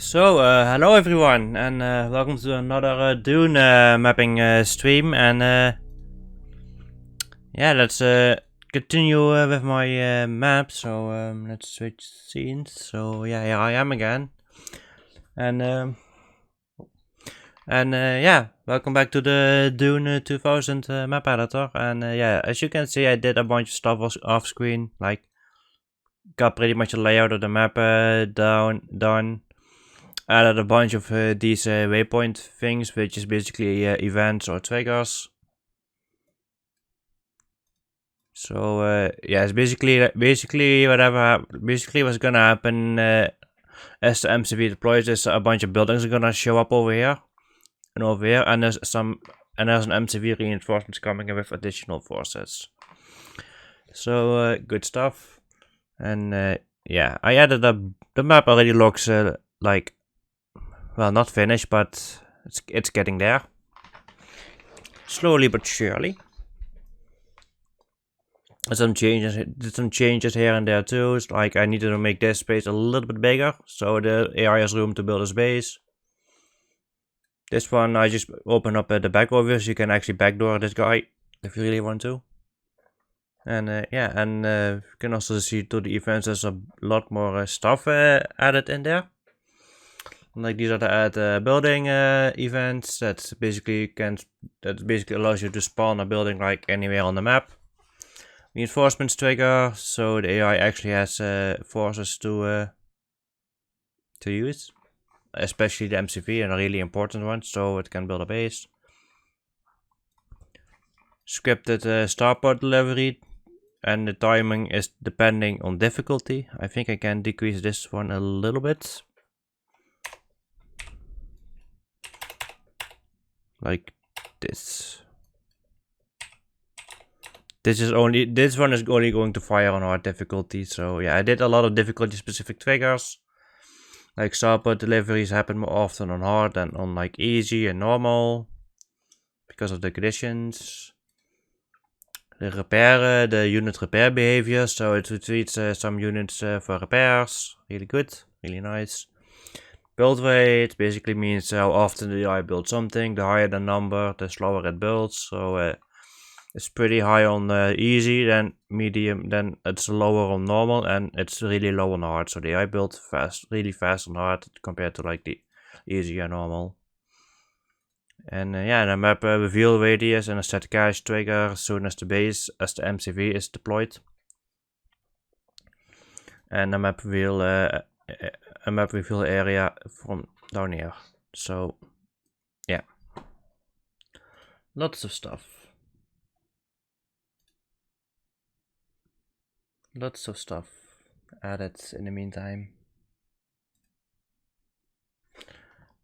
Hello everyone, and welcome to another Dune mapping stream. And yeah, let's continue with my map. Let's switch scenes. So yeah, here I am again, and yeah, welcome back to the Dune 2000 map editor. And yeah, as you can see, I did a bunch of stuff off screen, like got pretty much a layout of the map done. Added a bunch of these waypoint things, which is basically events or triggers. So yeah, it's basically what's gonna happen as the MCV deploys is a bunch of buildings are gonna show up over here and over here, and there's an MCV reinforcements coming in with additional forces. So good stuff. And yeah, I added the map already looks like, well, not finished, but it's getting there. Slowly but surely. Some changes here and there too. It's like I needed to make this space a little bit bigger, so the AI has room to build his base. This one I just open up the back over, so you can actually backdoor this guy if you really want to. And yeah, and you can also see to the events there's a lot more stuff added in there. Like these are the add building events that basically allows you to spawn a building like anywhere on the map. Reinforcements trigger, so the AI actually has forces to use, especially the MCV and a really important one, so it can build a base. Scripted starport delivery, and the timing is depending on difficulty. I think I can decrease this one a little bit. Like this. This one is only going to fire on hard difficulty. So yeah, I did a lot of difficulty specific triggers. Like starport deliveries happen more often on hard than on like easy and normal, because of the conditions. The unit repair behavior, so it retreats some units for repairs. Really good, really nice. Build rate basically means how often the AI builds something. The higher the number, the slower it builds. So it's pretty high on easy, then medium, then it's lower on normal, and it's really low on hard. So the AI builds really fast on hard compared to like the easy and normal. And yeah, the map reveal radius and a set cache trigger as soon as the MCV is deployed. And a map reveal area from down here. So yeah, lots of stuff. Lots of stuff added in the meantime.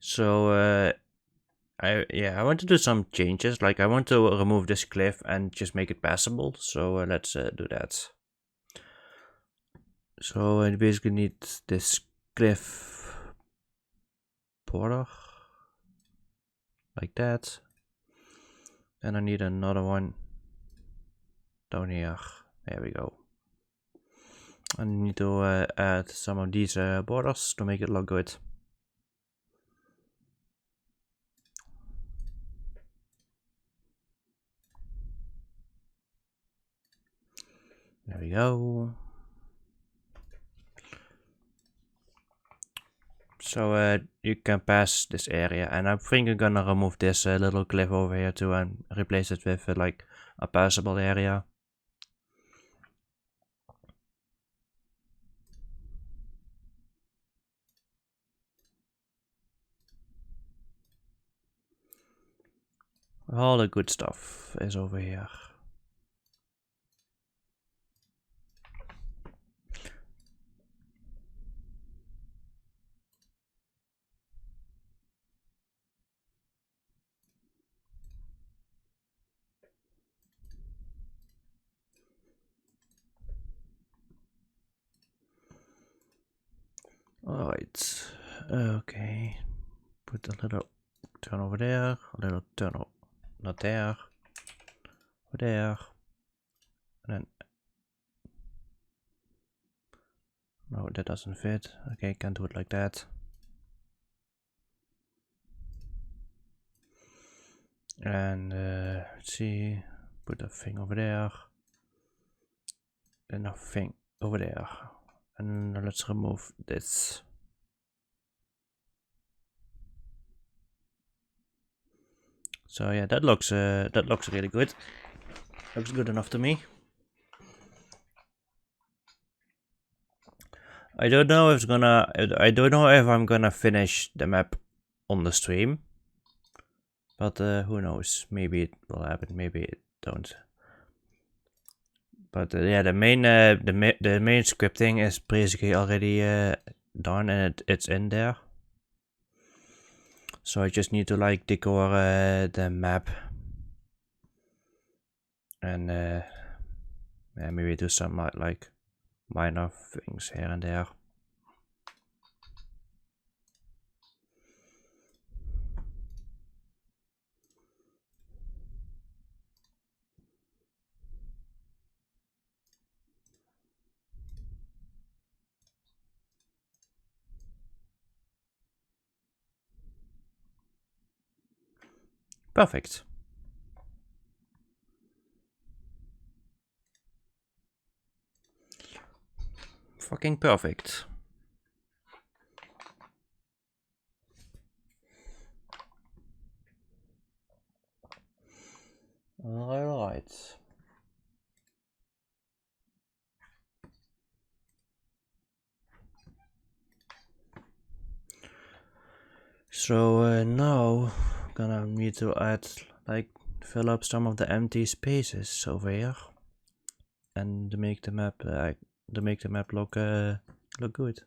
So I want to do some changes. Like I want to remove this cliff and just make it passable. So let's do that. So I basically need this cliff border like that, and I need another one down here. There we go. I need to add some of these borders to make it look good. There we go. So you can pass this area, and I think I'm gonna remove this little cliff over here too and replace it with like a passable area. All the good stuff is over here. Alright, okay. Put a little turn over there, a little turn not there, over there, and then no, that doesn't fit. Okay, can't do it like that. And let's see, put a thing over there. And a thing over there. And let's remove this. So yeah, that looks really good. Looks good enough to me. I don't know if I'm gonna finish the map on the stream, but who knows? Maybe it will happen. Maybe it don't. But yeah, the main scripting is basically already done, and it's in there. So I just need to like decor the map, and yeah, maybe do some like minor things here and there. Perfect. Fucking perfect. Alright. So now gonna need to add like fill up some of the empty spaces over here, and to make the map look good.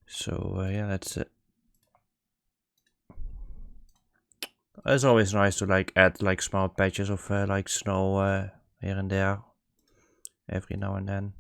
So yeah, that's it. It's always nice to like add like small patches of like snow here and there every now and then.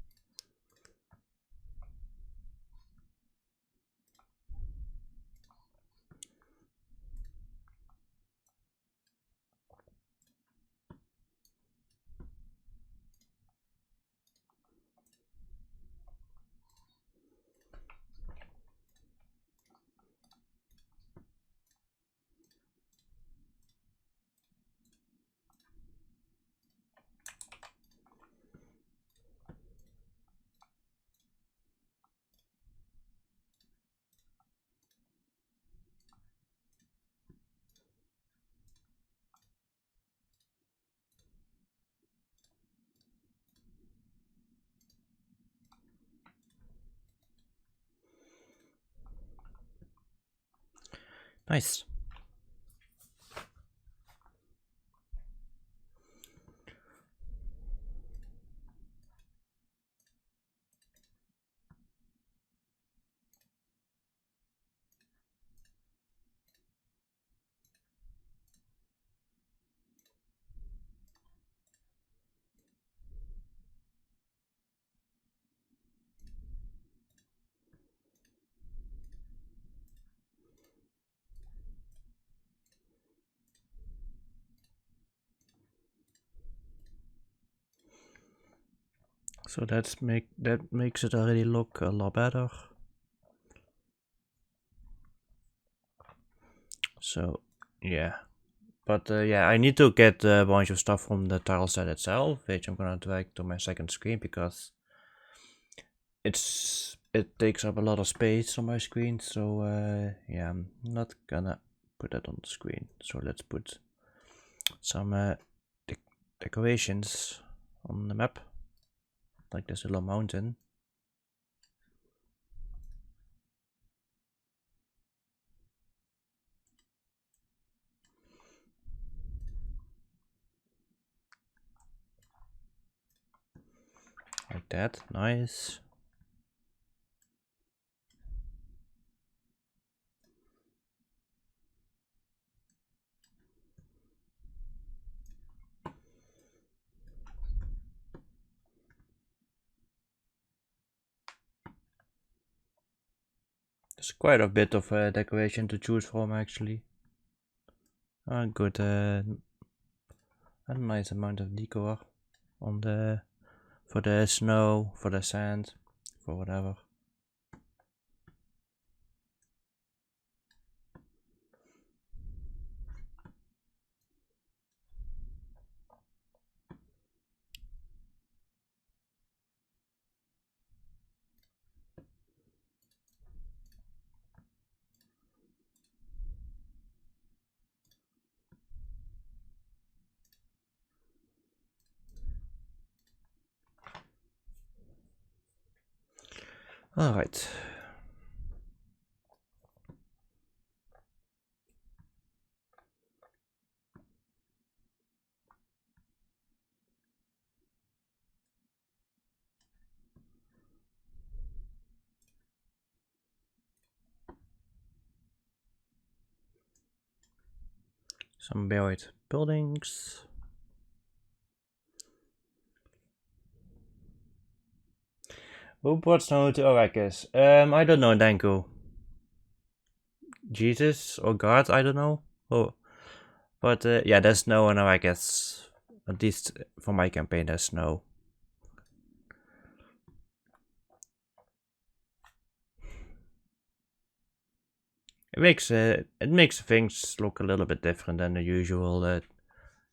Nice. So that makes it already look a lot better. So yeah, but yeah, I need to get a bunch of stuff from the tile set itself, which I'm gonna drag to my second screen because it takes up a lot of space on my screen. So yeah, I'm not gonna put that on the screen. So let's put some decorations on the map, like this little mountain. Like that, nice. There's quite a bit of decoration to choose from actually. Good, a nice amount of decor on the for the snow, for the sand. for whatever. Alright. Some buried buildings. Who brought snow to Arrakis? I don't know, Danko. Jesus or God, I don't know. Oh, but yeah, there's snow in Arrakis. At least for my campaign, there's snow. It makes things look a little bit different than the usual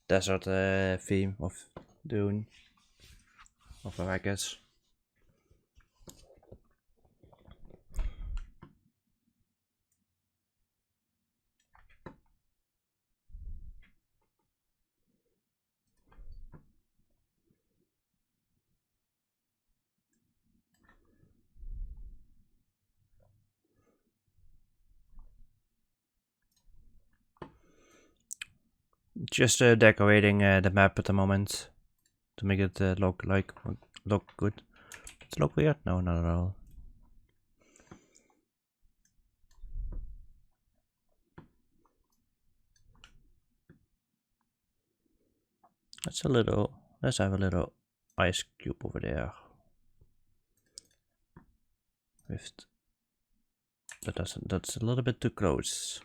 desert theme of Dune of Arrakis. Just decorating the map at the moment to make it look good. Does it look weird? No, not at all. Let's have a little ice cube over there. That's a little bit too close.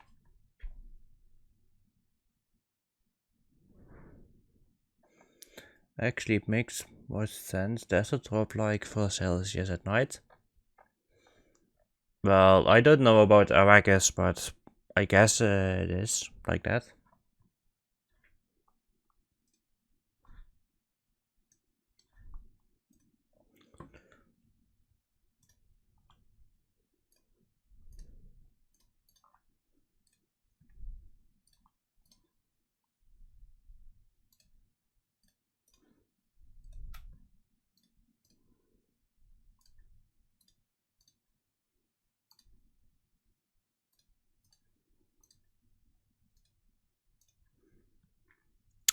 Actually, it makes more sense. Does it drop like 4 Celsius at night? Well, I don't know about Arrakis, but I guess it is like that.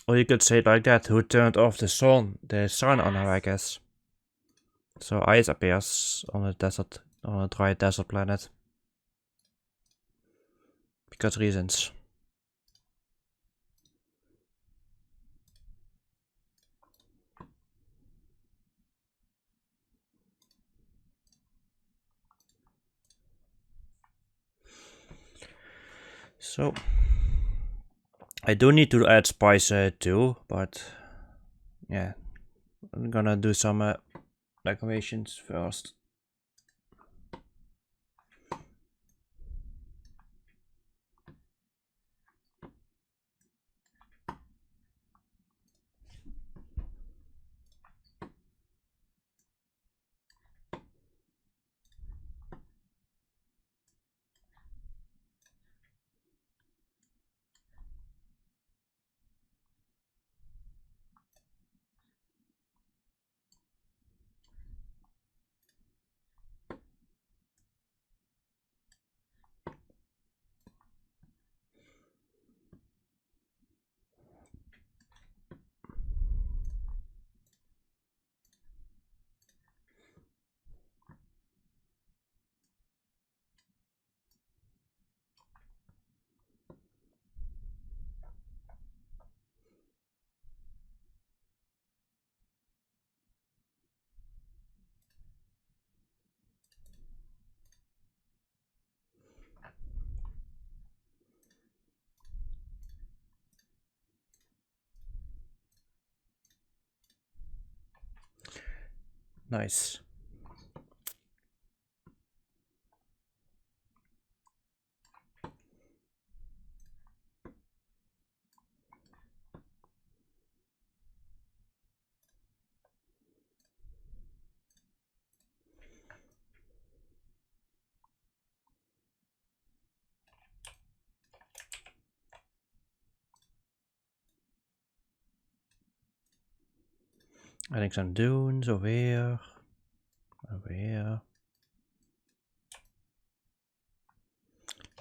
Or you could say it like that, who turned off the sun on Arrakis. So ice appears on a dry desert planet. Because reasons. So I do need to add spice too, but yeah, I'm gonna do some decorations first. Nice. Adding some dunes over here. Over here.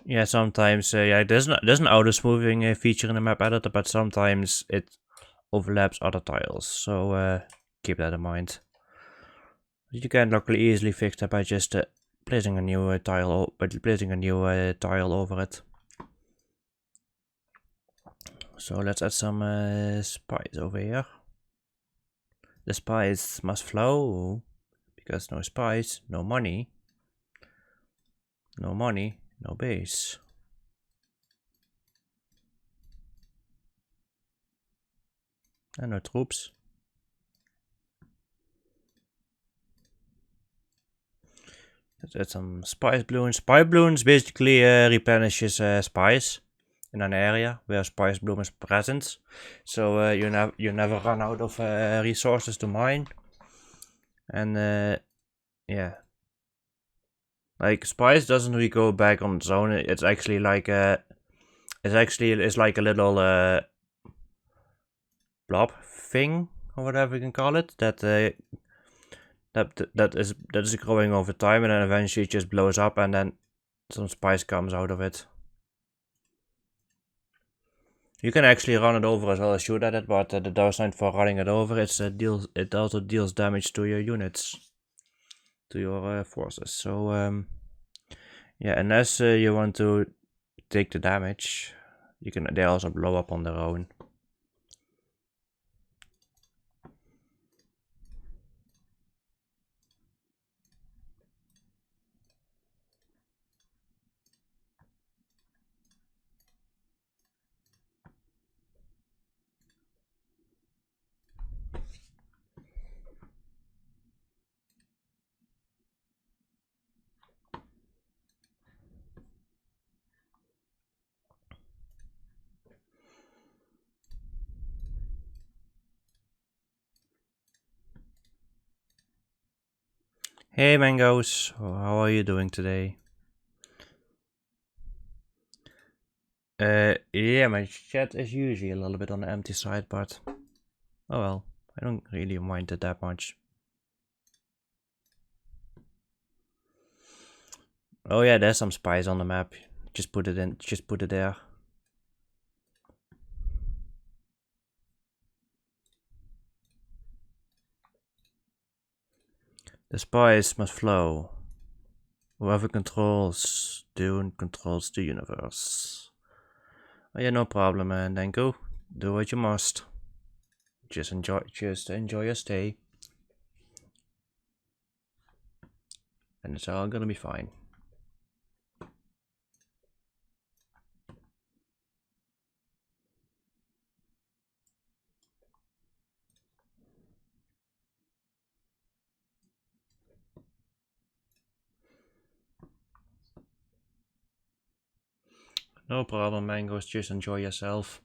Yeah, sometimes yeah, there's an auto smoothing feature in the map editor, but sometimes it overlaps other tiles. So keep that in mind. You can luckily easily fix that by just placing a new tile, tile over it. So let's add some spice over here. The spice must flow, because no spice, no money. No money, no base. And no troops. Let's add some spice balloons. Spice balloons basically replenishes spice in an area where spice bloom is present. So you never run out of resources to mine. And yeah. Like spice doesn't really go back on its own. It's actually like it's like a little blob thing or whatever you can call it that is growing over time, and then eventually it just blows up, and then some spice comes out of it. You can actually run it over as well as shoot at it, but the downside for running it over it also deals damage to your units, to your forces. So yeah, unless you want to take the damage, they also blow up on their own. Hey mangoes, how are you doing today? Yeah, my chat is usually a little bit on the empty side, but oh well, I don't really mind it that much. Oh yeah, there's some spice on the map. Just put it there. The spice must flow. Whoever controls Dune controls the universe. Oh yeah, no problem, man. Then go. Do what you must. Just enjoy your stay. And it's all gonna be fine. No problem, mangoes. Just enjoy yourself.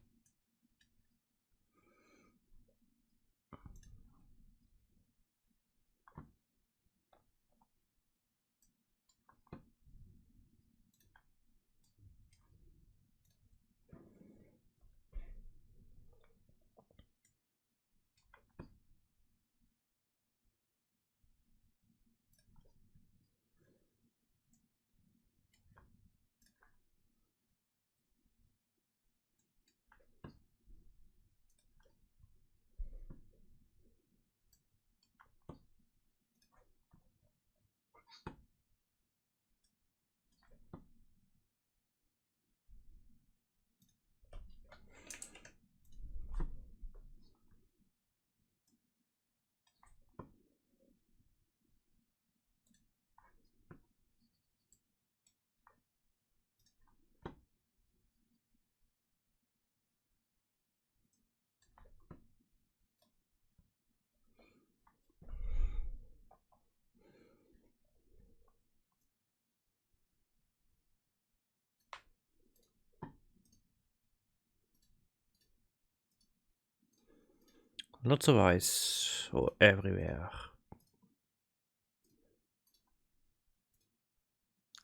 Lots of ice everywhere.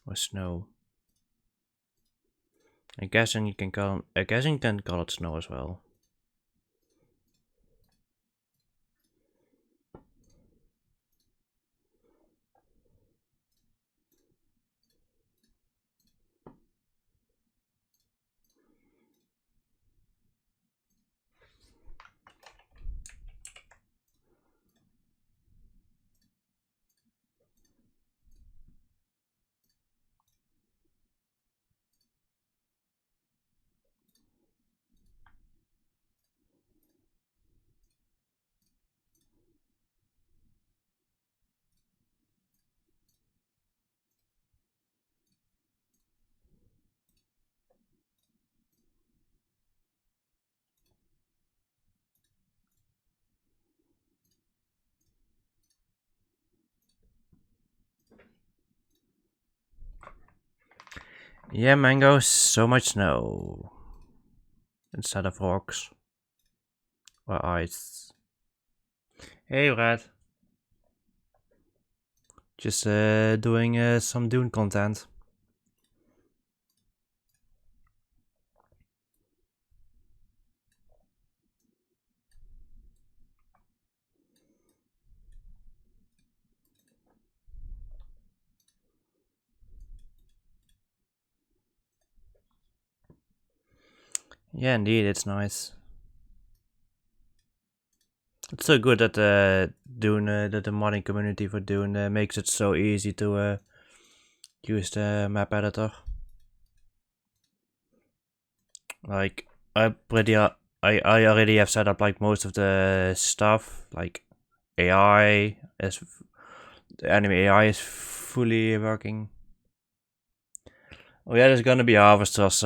Or snow. I guess you can call it snow as well. Yeah, Mango, so much snow. Instead of rocks. Or ice. Hey, Brad. Just doing some Dune content. Yeah, indeed, it's nice. It's so good that Dune, that the modding community for Dune makes it so easy to use the map editor. Like, I already have set up like most of the stuff, like AI is the enemy AI is fully working. Oh yeah, there's gonna be harvesters,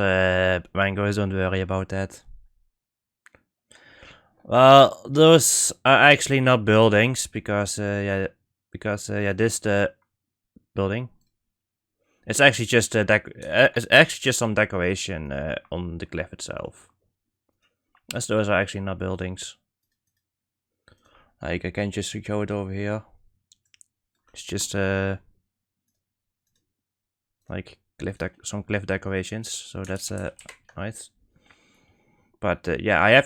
mangoes, don't worry about that. Well, those are actually not buildings because yeah, this the building. It's actually just it's actually just some decoration on the cliff itself. As those are actually not buildings. Like I can just show it over here. It's just like some cliff decorations, so that's nice. But yeah,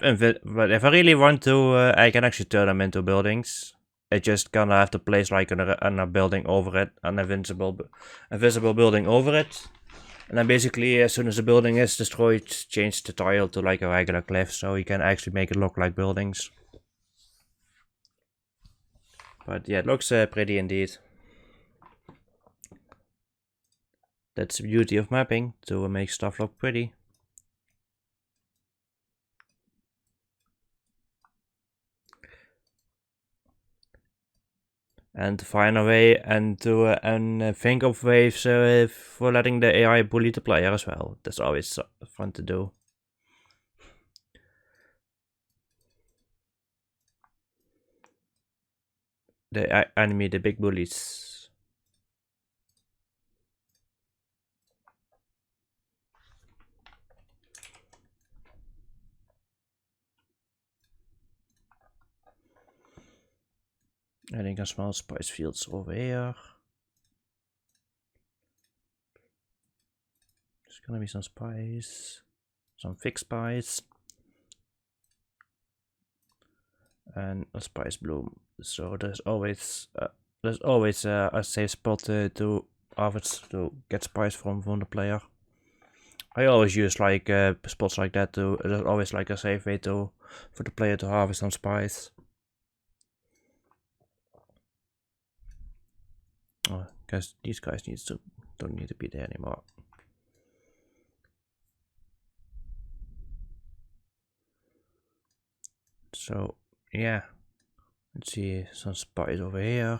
but if I really want to, I can actually turn them into buildings. I just gonna have to place like a building over it, an invisible building over it. And then basically, as soon as the building is destroyed, change the tile to like a regular cliff, so you can actually make it look like buildings. But yeah, it looks pretty indeed. That's the beauty of mapping, to make stuff look pretty. And to find a way and to think of ways for letting the AI bully the player as well. That's always fun to do. The enemy, the big bullies. Adding a small spice fields over here. There's gonna be some spice, some thick spice, and a spice bloom. So there's always a safe spot to harvest to get spice from the player. I always use like spots like that to. There's always like a safe way for the player to harvest some spice. Oh, guess these guys don't need to be there anymore. So yeah, let's see some spice over here.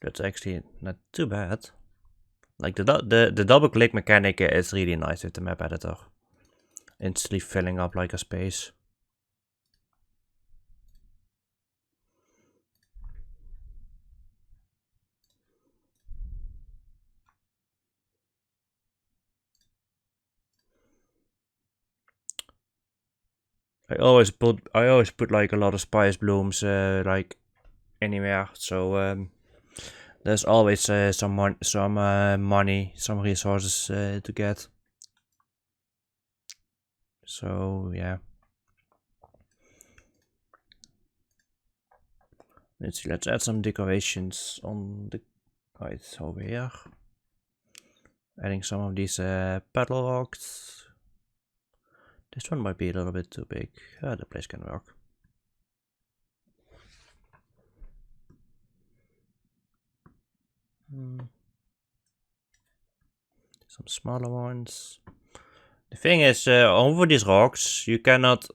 That's actually not too bad. Like the double click mechanic is really nice with the map editor. Instantly filling up like a space. I always put like a lot of spice blooms like anywhere. So there's always some money, some resources to get. So yeah. Let's see, let's add some decorations on the right over here. Adding some of these paddle rocks. This one might be a little bit too big. The place can work. Some smaller ones. The thing is, over these rocks, you cannot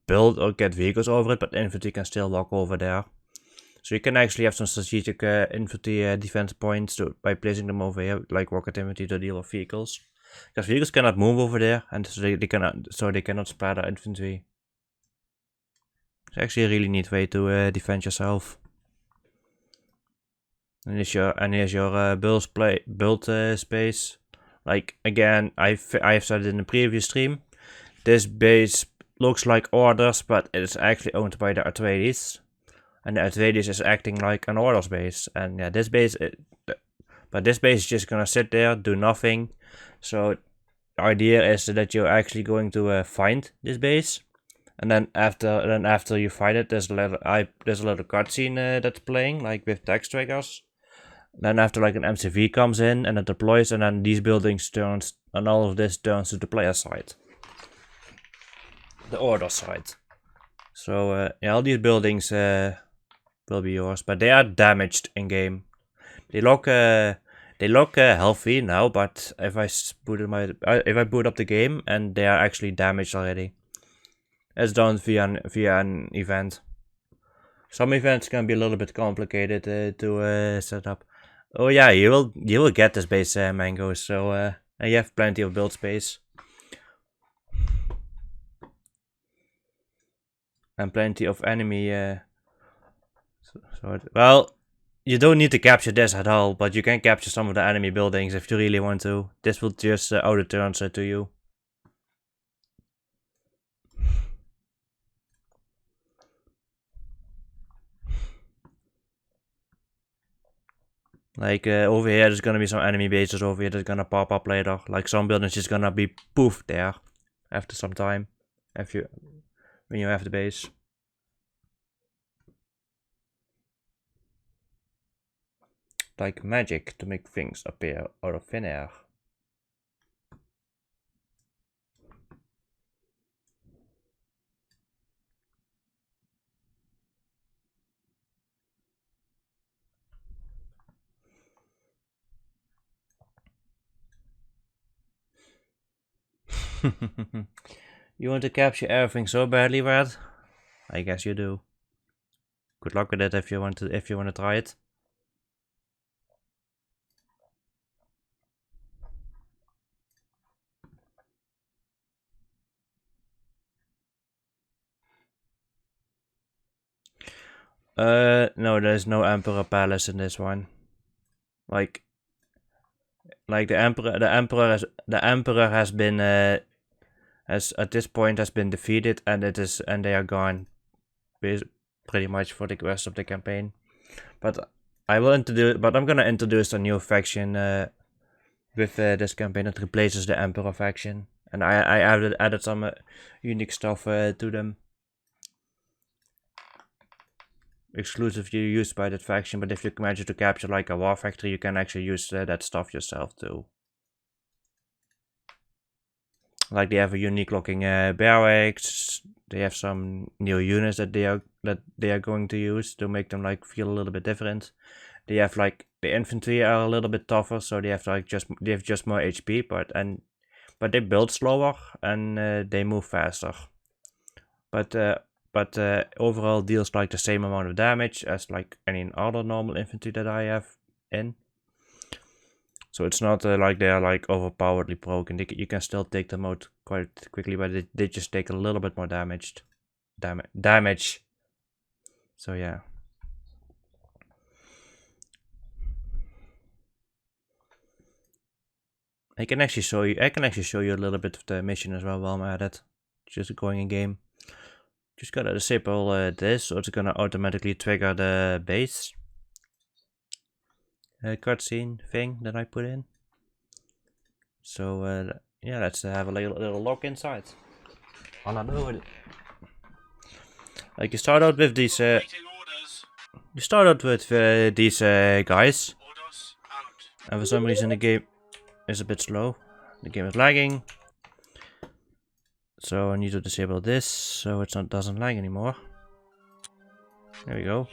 build or get vehicles over it, but infantry can still walk over there. So you can actually have some strategic infantry defense points by placing them over here, like rocket infantry to deal with vehicles. Because vehicles cannot move over there, and so they cannot spread their infantry. It's actually a really neat way to defend yourself. And here's your build space. Like again, I've said it in the previous stream. This base looks like Orders, but it's actually owned by the Atreides, and the Atreides is acting like an Orders base. And yeah, this base, but this base is just gonna sit there, do nothing. So the idea is that you're actually going to find this base, and then after you find it, there's a little cutscene that's playing, like with text triggers. Then after like an MCV comes in and it deploys, and then these buildings turns, and all of this turns to the player side, the Order side. So yeah, all these buildings will be yours, but they are damaged in game. They look healthy now, but if I boot up the game, and they are actually damaged already. It's done via an event. Some events can be a little bit complicated to set up. Oh yeah, you will get this base, Mango. So you have plenty of build space and plenty of enemy. Well, you don't need to capture this at all, but you can capture some of the enemy buildings if you really want to. This will just auto turns to you. Like over here, there's gonna be some enemy bases over here that's gonna pop up later. Like some buildings just gonna be poof there after some time, when you have the base. Like magic to make things appear out of thin air. You want to capture everything so badly, Red? I guess you do. Good luck with it if you want to try it. No, there's no Emperor Palace in this one. Like the Emperor has been has at this point has been defeated, and they are gone pretty much for the rest of the campaign. But I'm gonna introduce a new faction with this campaign that replaces the Emperor faction, and I added some unique stuff to them, exclusively used by that faction. But if you manage to capture like a war factory, you can actually use that stuff yourself too. Like they have a unique looking barracks. They have some new units that they are going to use to make them like feel a little bit different. They have like the infantry are a little bit tougher, so they have just more HP, but they build slower and they move faster. But overall deals like the same amount of damage as like any other normal infantry that I have in. So it's not like they're like overpoweredly broken. You can still take them out quite quickly, but they just take a little bit more damage. So yeah. I can actually show you a little bit of the mission as well while I'm at it. Just going in game. Just gotta disable this, so it's gonna automatically trigger the base cutscene thing that I put in. So yeah, let's have a little look inside. Like you start out with these. Guys, and for some reason the game is a bit slow. The game is lagging. So I need to disable this so it doesn't lag anymore. There we go.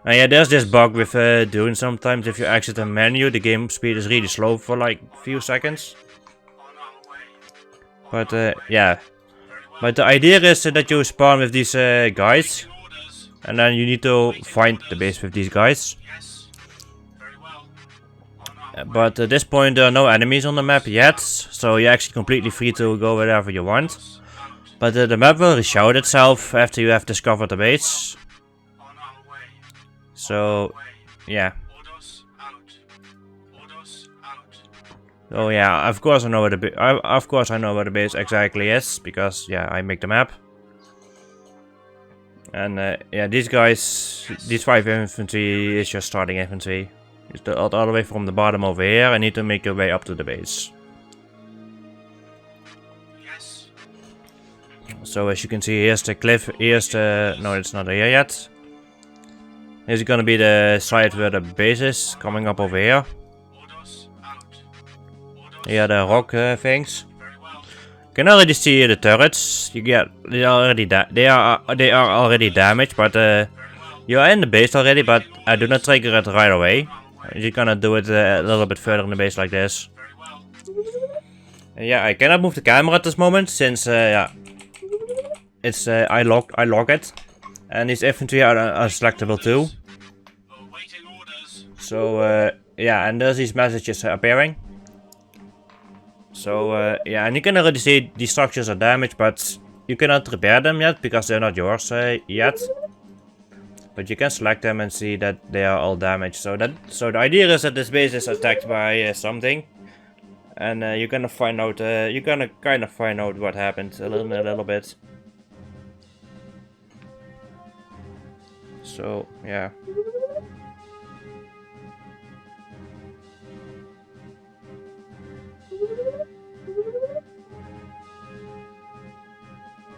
And yeah, there's this bug with Dune. Sometimes if you exit a menu, the game speed is really slow for like a few seconds. But yeah. But the idea is that you spawn with these guys. And then you need to find the base with these guys. But at this point there are no enemies on the map yet, so you're actually completely free to go wherever you want. But the map will reshout itself after you have discovered the base. So yeah, Oh yeah, of course I know where the base exactly is, because yeah, I make the map. And yeah, these guys, these 5 infantry is just starting infantry. It's all the way from the bottom over here. I need to make your way up to the base. Yes. So as you can see, here's the cliff. Here's the no, it's not here yet. Here's gonna be the side where the base is coming up over here. Orders out. Orders. Here the rock things. Very well. You can already see the turrets. They are already they are already damaged, but you are in the base already. But I do not trigger it right away. You're gonna do it a little bit further in the base like this. Very well. Yeah, I cannot move the camera at this moment since yeah, it's I lock it, and these infantry are selectable too. Awaiting orders. So yeah, and there's these messages appearing. So yeah, and you can already see these structures are damaged, but you cannot repair them yet because they're not yours yet. But you can select them and see that they are all damaged. So the idea is that this base is attacked by something, and you're gonna find out. You're gonna kind of find out what happened a little bit. So yeah.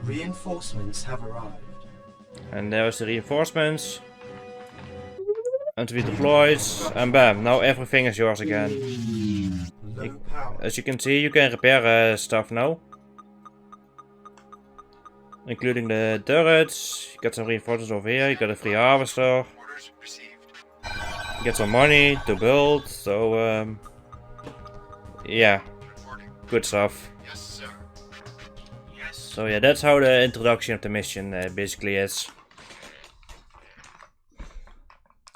Reinforcements have arrived. And there's the reinforcements. And to be deployed, and bam, now everything is yours again. Low power. As you can see, you can repair stuff now. Including the turrets. You got some reinforcements over here, you got a free harvester. Orders received. You get some money to build, so yeah, Reporting. good stuff. Yes, sir. Yes. So yeah, that's how the introduction of the mission basically is.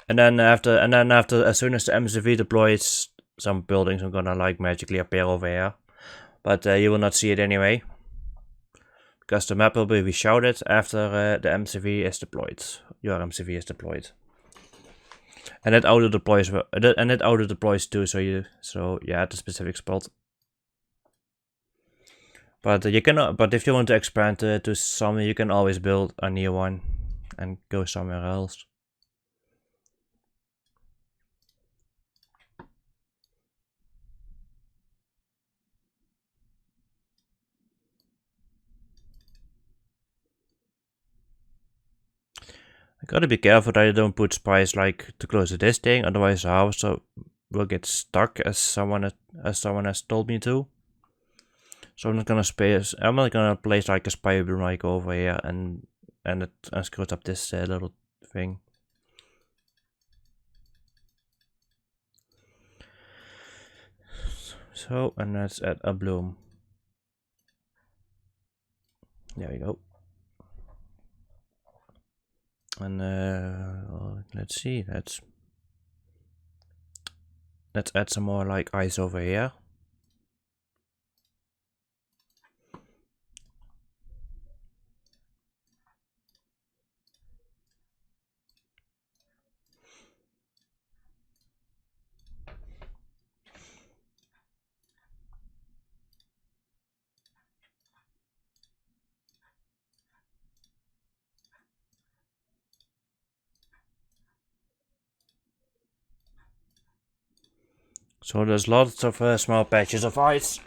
And then after, as soon as the MCV deploys, some buildings are gonna like magically appear over here. But you will not see it anyway. Because the map will be reshouted after the MCV is deployed. Your MCV is deployed. And it auto deploys, too, so yeah, at the specific spot. But you cannot. But if you want to expand to somewhere, you can always build a new one and go somewhere else. I gotta be careful that I don't put spies like too close to this thing, otherwise the harvester will get stuck as someone has told me to. So I'm not gonna place like a spy balloon like over here and it screws up this little thing. So, and let's add a bloom. There we go. And let's see, let's add some more like ice over here. So there's lots of small patches of ice.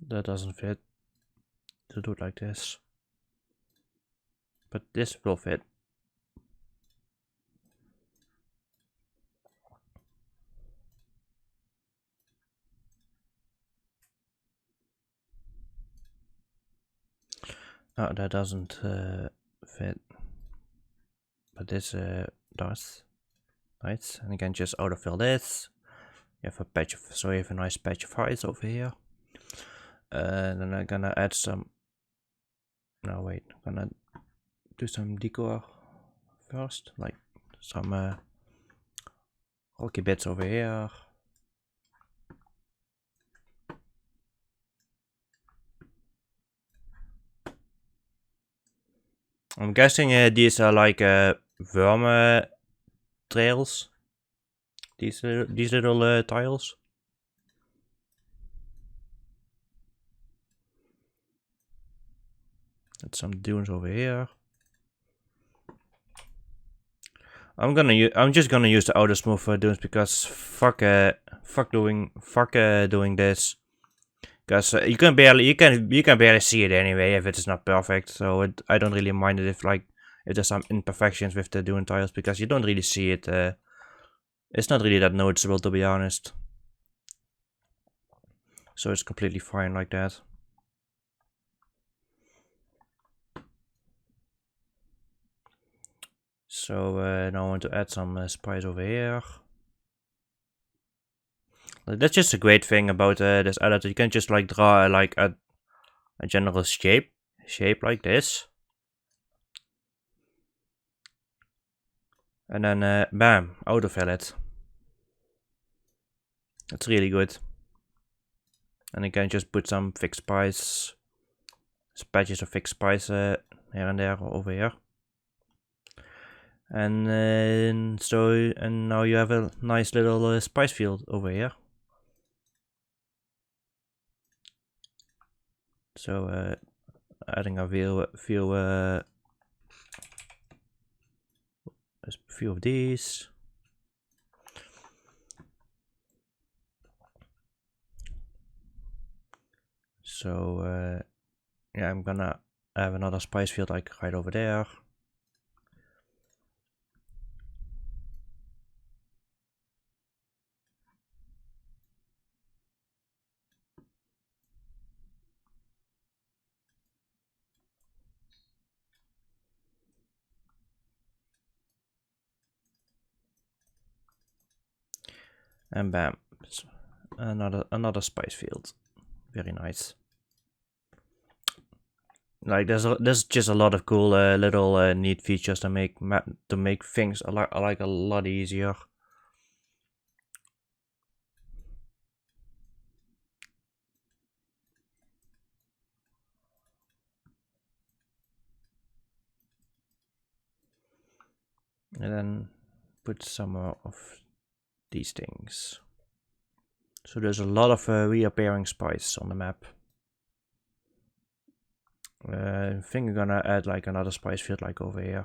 That doesn't fit to do it like this. But this will fit. No, that doesn't fit. But this does. Right, and you can just autofill this. You have a patch of, so you have a nice patch of heights over here. Then I'm gonna add some. No wait, I'm gonna do some decor first, like some rocky bits over here. I'm guessing these are like worm trails. These little tiles. That's some dunes over here. I'm just gonna use the auto smooth dunes because fuck doing this. Because you can barely see it anyway if it is not perfect. So I don't really mind it if there's some imperfections with the dune tiles because you don't really see it. It's not really that noticeable, to be honest. So it's completely fine like that. So now I want to add some spice over here. That's just a great thing about this editor. You can just like draw like a general shape like this, and then bam, autofill it. That's really good. And you can just put some fixed spice, patches of fixed spice here and there over here. And now you have a nice little spice field over here. So adding a few of these. So yeah, I'm gonna have another spice field like right over there. And bam, another spice field. Very nice. Like there's just a lot of cool little neat features to make things a lot easier. And then put some more of these things. So there's a lot of reappearing spice on the map. I think I'm gonna add like another spice field like over here.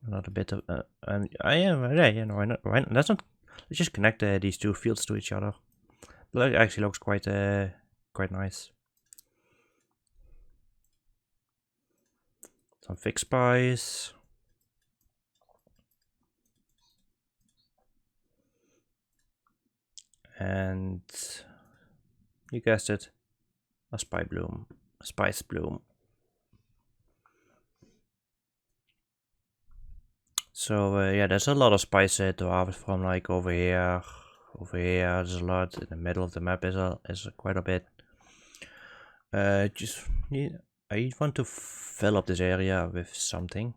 Another bit of and I am yeah, you know, why not? Let's just connect these two fields to each other. But it actually looks quite nice. Some fixed spice. And you guessed it, a spice bloom. So yeah, there's a lot of spice to harvest from, like over here. There's a lot. In the middle of the map is quite a bit. I want to fill up this area with something.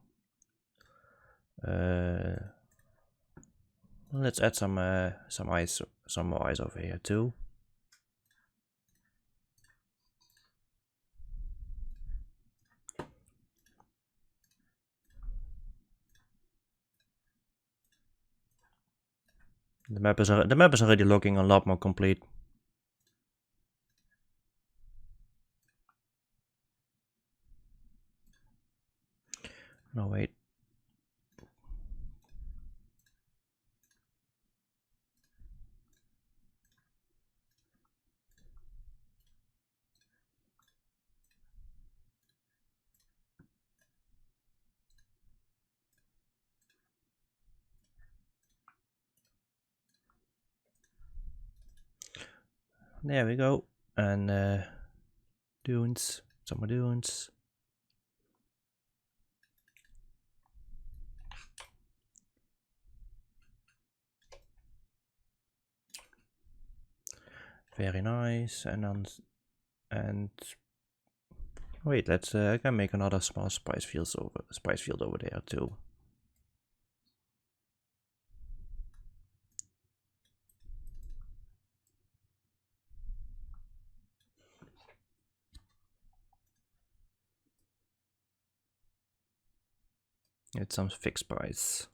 Let's add some more ice over here too. The map is already looking a lot more complete. No wait. There we go. And dunes, some more dunes. Very nice. And wait, let's I can make another small spice field over there too. Get some fixed spice.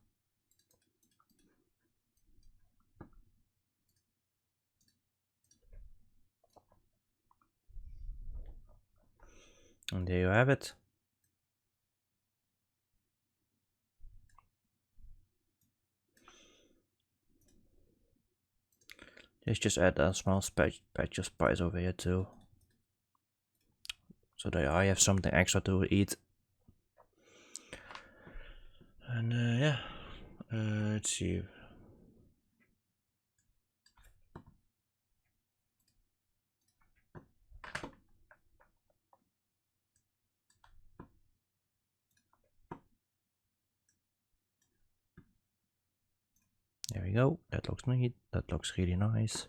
And there you have it. Let's just add a small patch of spice over here too. So that I have something extra to eat. And yeah, let's see. There we go. That looks neat. That looks really nice.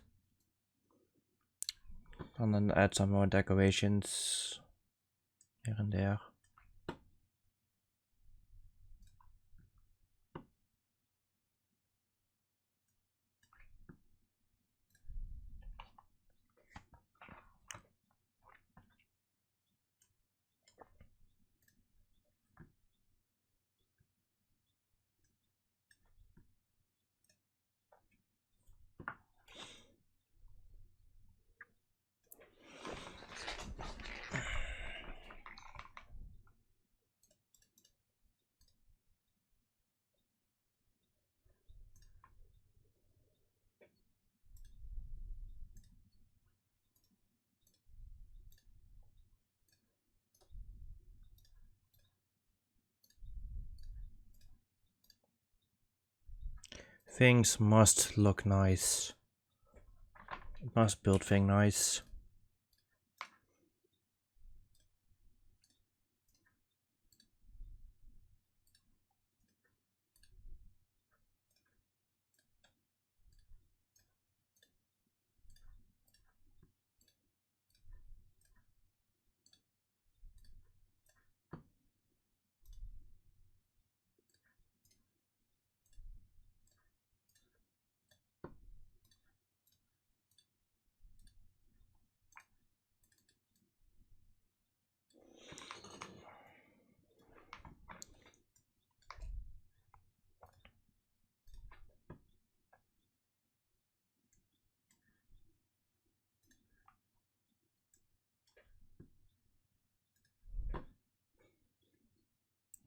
And then add some more decorations here and there. Things must look nice. It must build thing nice.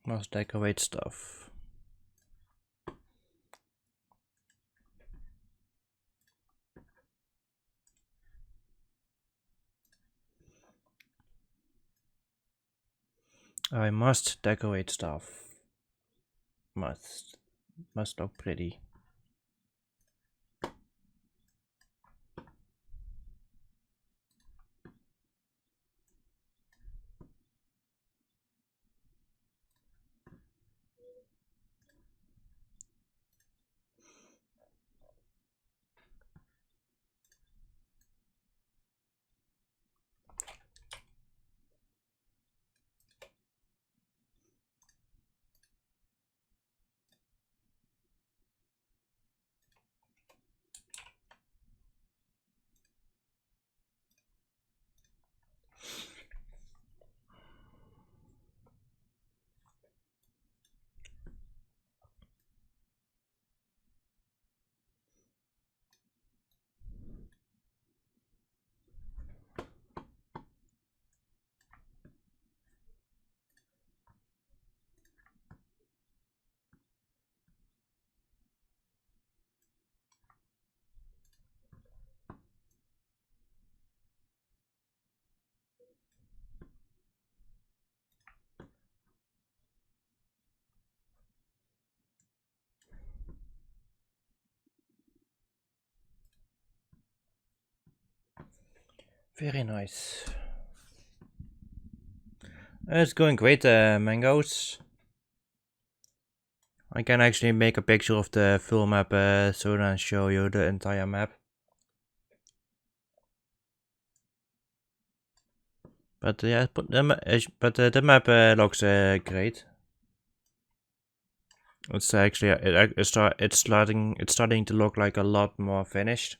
Must decorate stuff. I must decorate stuff. Must look pretty. Very nice. It's going great, mangoes. I can actually make a picture of the full map soon and show you the entire map. But yeah, the map looks great. It's actually it's starting to look like a lot more finished.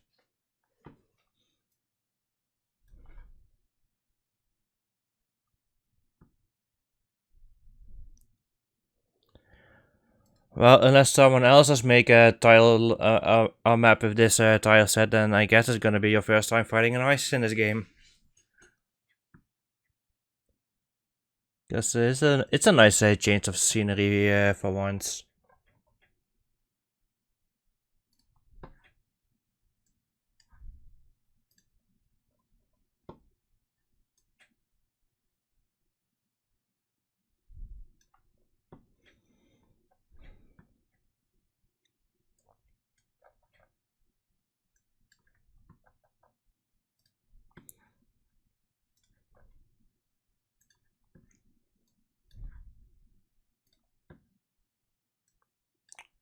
Well, unless someone else has make a tile a map with this tile set, then I guess it's gonna be your first time fighting an ice in this game. Because it's a nice change of scenery for once.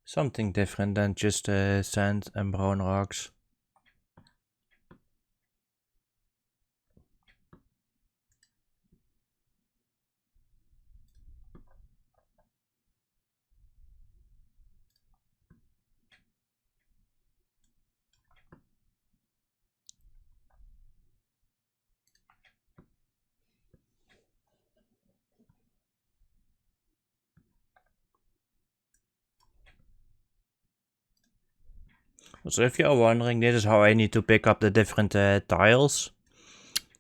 Something different than just sand and brown rocks. So if you're wondering, this is how I need to pick up the different tiles.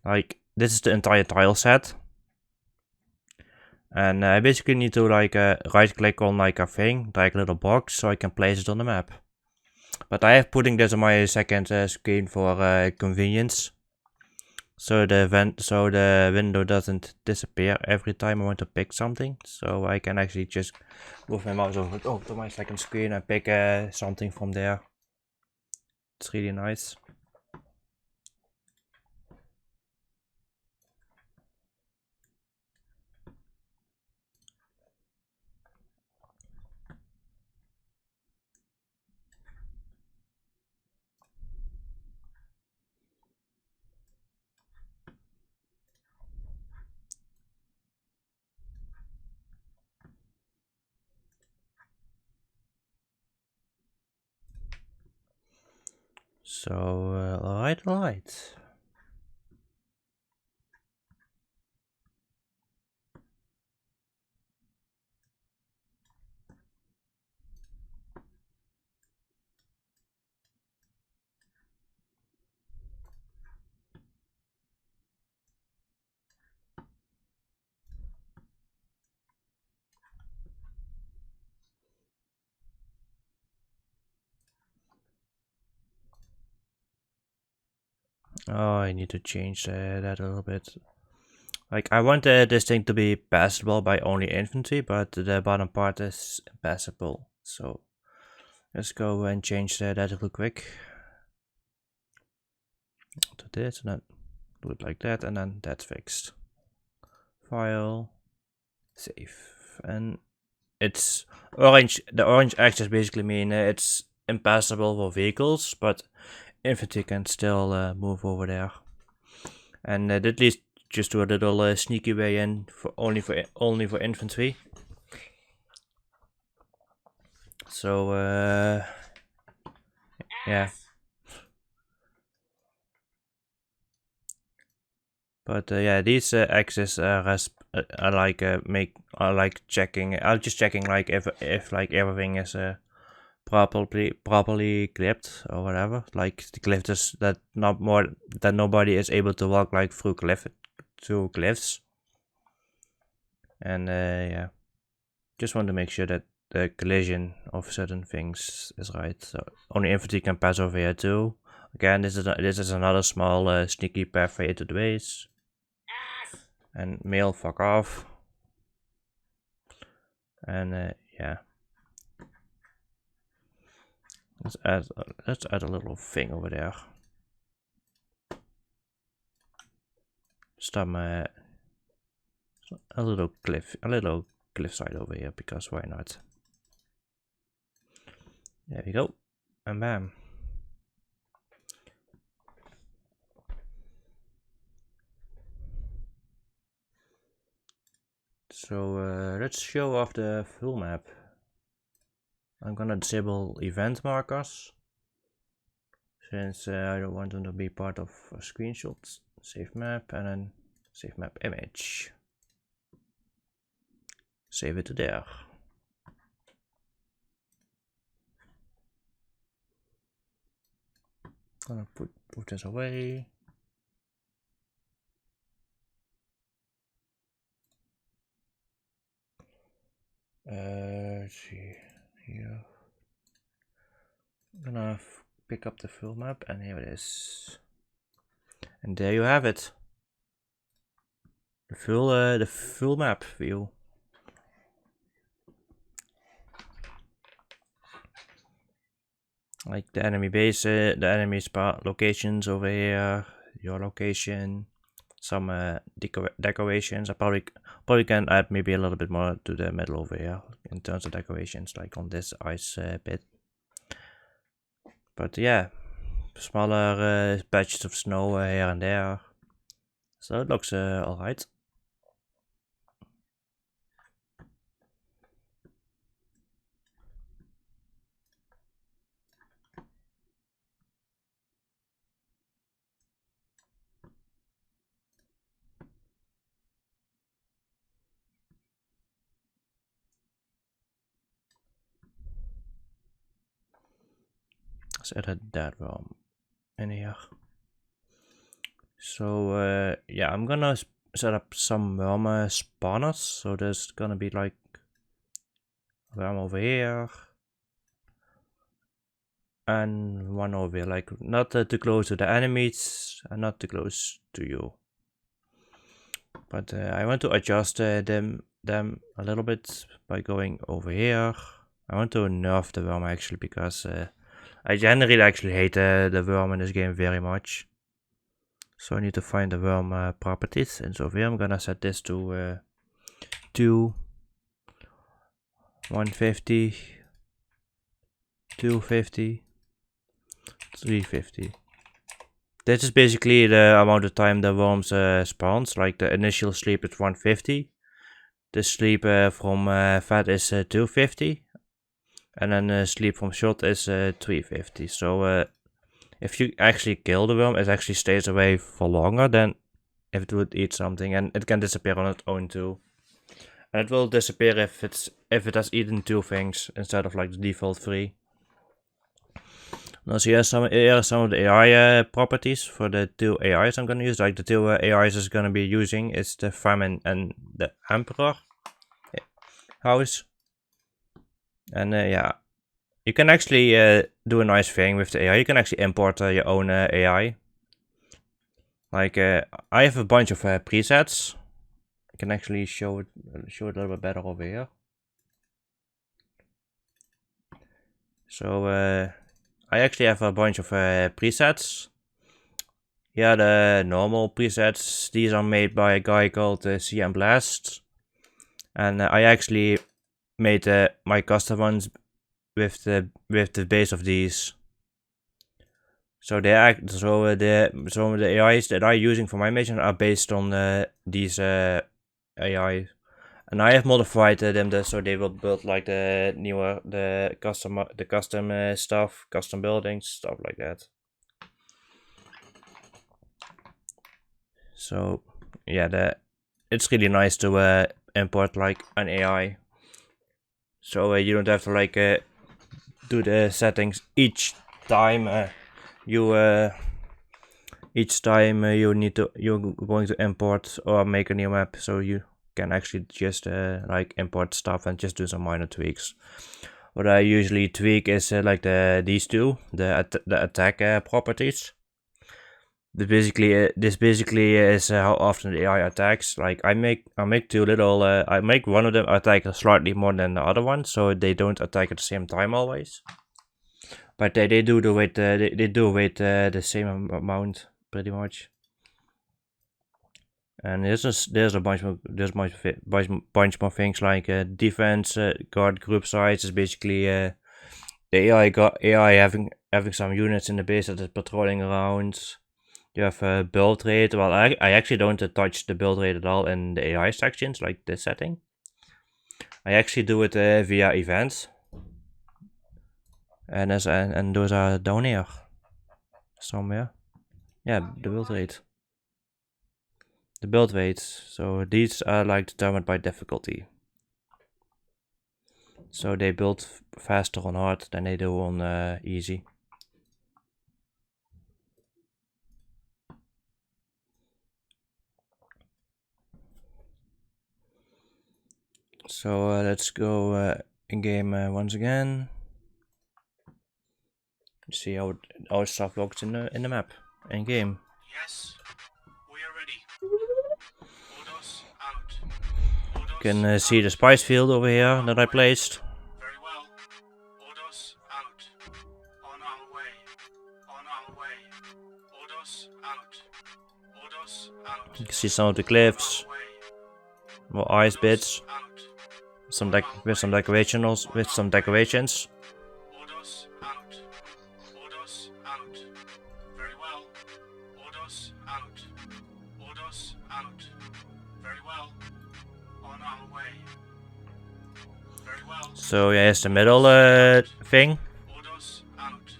Like, this is the entire tile set. And I basically need to like right click on like a thing, like a little box, so I can place it on the map. But I have putting this on my second screen for convenience. So the window doesn't disappear every time I want to pick something. So I can actually just move my mouse over to my second screen and pick something from there. It's really nice. So, alright. Oh, I need to change that a little bit. Like, I want this thing to be passable by only infantry, but the bottom part is impassable. So, let's go and change that real quick. To this, and then do it like that, and then that's fixed. File, save, and it's orange. The orange axis basically mean it's impassable for vehicles, but infantry can still move over there. And at least just do a little sneaky way in for only for infantry. So yeah. But yeah, these axes are like checking. I'm just checking like if like everything is properly clipped or whatever. Like the cliff is that nobody is able to walk like through cliffs. And yeah, just want to make sure that the collision of certain things is right. So only infantry can pass over here too. Again, this is another small sneaky pathway to the base. And mail, fuck off. And yeah, let's add a little thing over there. Stop a little cliff side over here, because why not? There we go, and bam. So let's show off the full map. I'm gonna disable event markers since I don't want them to be part of screenshots. Save map and then save map image. Save it to there. Gonna put this away. Let's see here. I'm gonna pick up the full map, and here it is. And there you have it. The full map view. Like the enemy base, the enemy spot locations over here, your location, some decorations. I probably can add maybe a little bit more to the middle over here in terms of decorations, like on this ice bit. But yeah, smaller patches of snow here and there, so it looks alright. Let's edit that worm in here. So yeah, I'm gonna set up some worm spawners. So there's gonna be like a worm over here and one over here, like not too close to the enemies and not too close to you. But I want to adjust them a little bit by going over here. I want to nerf the worm actually, because I generally actually hate the worm in this game very much. So I need to find the worm properties, and so here I'm gonna set this to 2, 150, 250, 350. This is basically the amount of time the worms spawns. Like the initial sleep is 150. The sleep from fat is 250. And then sleep from shot is 350. So if you actually kill the worm, it actually stays away for longer than if it would eat something, and it can disappear on its own too. And it will disappear if it has eaten 2 things instead of like the default 3. Now, so here are some of the AI properties for the 2 AIs I'm gonna use. Like the 2 AIs is gonna be using is the famine and the emperor house. And yeah, you can actually do a nice thing with the AI. You can actually import your own AI. Like I have a bunch of presets. I can actually show it a little bit better over here. So I actually have a bunch of presets. Yeah, the normal presets. These are made by a guy called CM Blast, and I actually made my custom ones with the base of these. So some of the AIs that I'm using for my mission are based on these AI, and I have modified them so they will build like the custom stuff, custom buildings, stuff like that. So yeah, it's really nice to import like an AI. So you don't have to like do the settings each time you're going to import or make a new map. So you can actually just like import stuff and just do some minor tweaks. What I usually tweak is like these two, the attack properties. This basically is how often the AI attacks. Like I make I make one of them attack slightly more than the other one, so they don't attack at the same time always. But they do the weight the same amount pretty much. And there's a bunch more things like defense, guard group size is basically the AI having some units in the base that is patrolling around. You have build rate. Well, I actually don't touch the build rate at all in the AI sections, like this setting. I actually do it via events. And those are down here. Somewhere. Yeah, the build rate. The build weight. So these are like determined by difficulty. So they build faster on hard than they do on easy. So let's go in game once again. See how stuff looks in the map in game. Yes, we are ready. Orders out. Orders You can see the spice field over here that I placed. Very well. Orders out. On our way. On our way. Orders out. Orders out. You can see some of the cliffs, Way. more ice bits, Out. some with some decorations. Orders out. Orders out. Very well. Orders out. Orders out. Very well. On our way. Very well. So yeah, it's the middle thing. Orders out.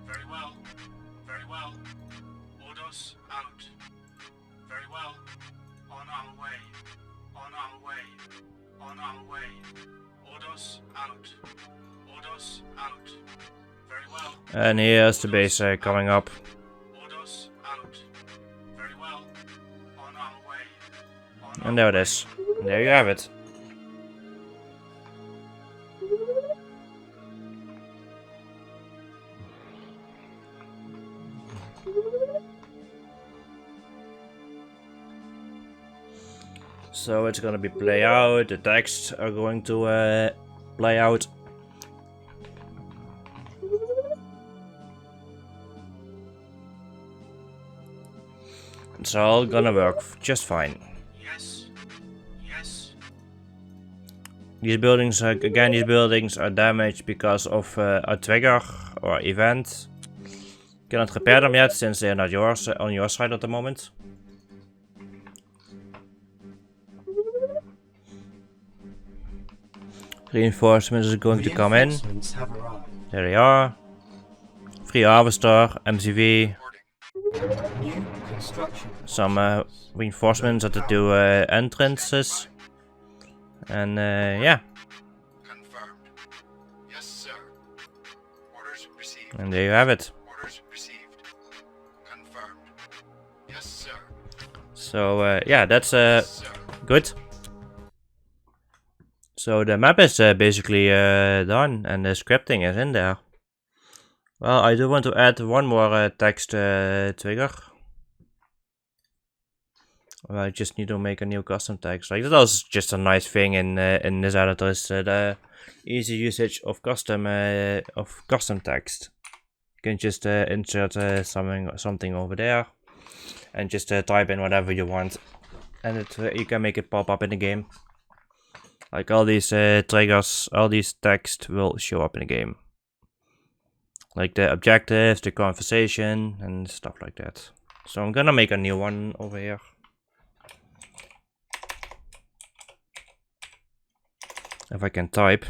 Very well. Very well. Orders out. Very well. On our way. On our way. On our way. Orders out. Orders out. Very well. And here's the base coming up. Orders out. Very well. On our way. On And there it is. And there you have it. So it's gonna be play out, the texts are going to play out. It's all gonna work just fine. Yes. Yes. These buildings, again, these buildings are damaged because of a trigger or event. Cannot repair them yet since they're not yours on your side at the moment. Reinforcements is going to come in. Reinforcements have arrived. There they are. Free harvester, MCV, New construction. some reinforcements at the two entrances. And yeah, Confirmed. Yes, sir. Orders received. and there you have it. Orders received. Confirmed. Yes, sir. So yeah, that's Yes, sir. good. So the map is basically done and the scripting is in there. Well, I do want to add one more text trigger. Well, I just need to make a new custom text. Like that was just a nice thing in this editor is the easy usage of custom text. You can just insert something over there and just type in whatever you want, and you can make it pop up in the game. Like all these triggers, all these text will show up in the game. Like the objectives, the conversation, and stuff like that. So I'm gonna make a new one over here. If I can type.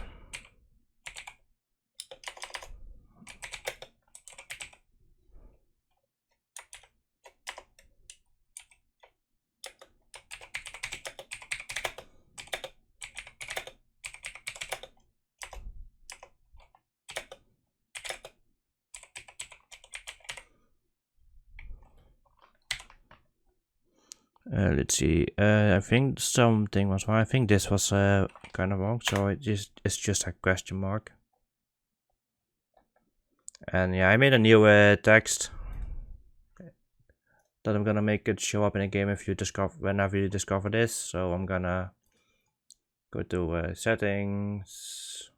Let's see. I think something was wrong. I think this was kind of wrong. So it's just a question mark. And yeah, I made a new text that I'm gonna make it show up in a game if you whenever you discover this. So I'm gonna go to settings.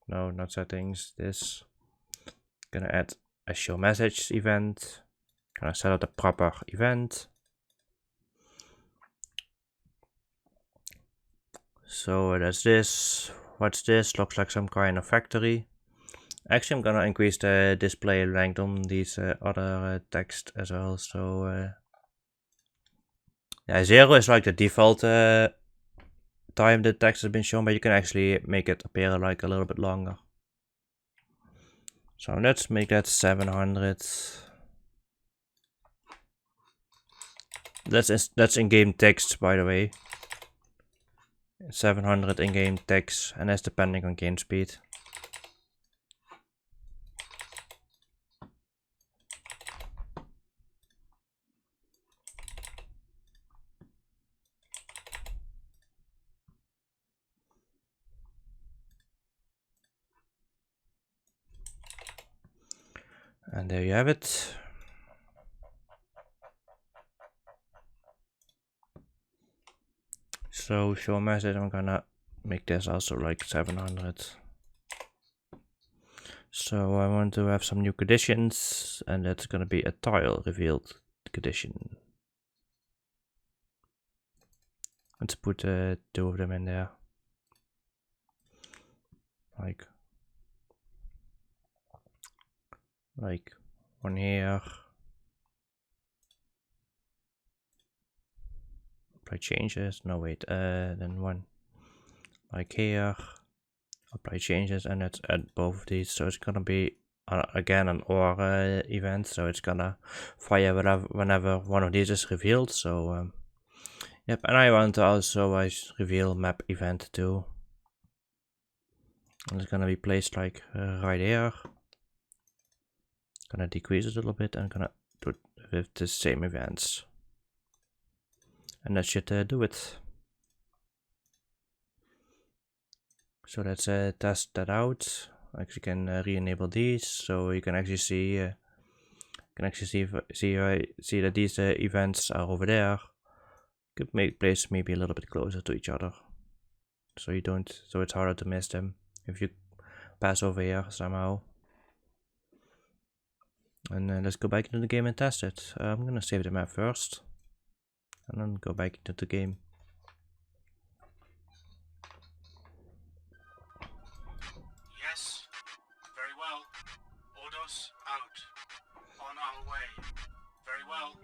No, not settings. This. Gonna add a show message event. Gonna set up the proper event. So that's this. What's this? Looks like some kind of factory. Actually, I'm gonna increase the display length on these other text as well. So yeah, 0 is like the default time the text has been shown, but you can actually make it appear like a little bit longer. So let's make that 700. That's in-game text, by the way. 700 in-game text, and that's depending on game speed. And there you have it. So show message, I'm gonna make this also like 700. So I want to have some new conditions, and that's gonna be a tile revealed condition. Let's put 2 of them in there. Like one here. Apply changes. No wait. Then one like here. Apply changes, and let's add both of these. So it's gonna be again an OR event. So it's gonna fire whenever one of these is revealed. So yep. And I want to also reveal map event too. And it's gonna be placed like right here. Gonna decrease it a little bit and gonna do it with the same events. And that should do it. So let's test that out. Actually, you can re-enable these, so you can actually see see that these events are over there. Could make place maybe a little bit closer to each other, so you don't. So it's harder to miss them if you pass over here somehow. And let's go back into the game and test it. I'm gonna save the map first, and then go back into the game. Yes, very well. Orders out. On our way. Very well.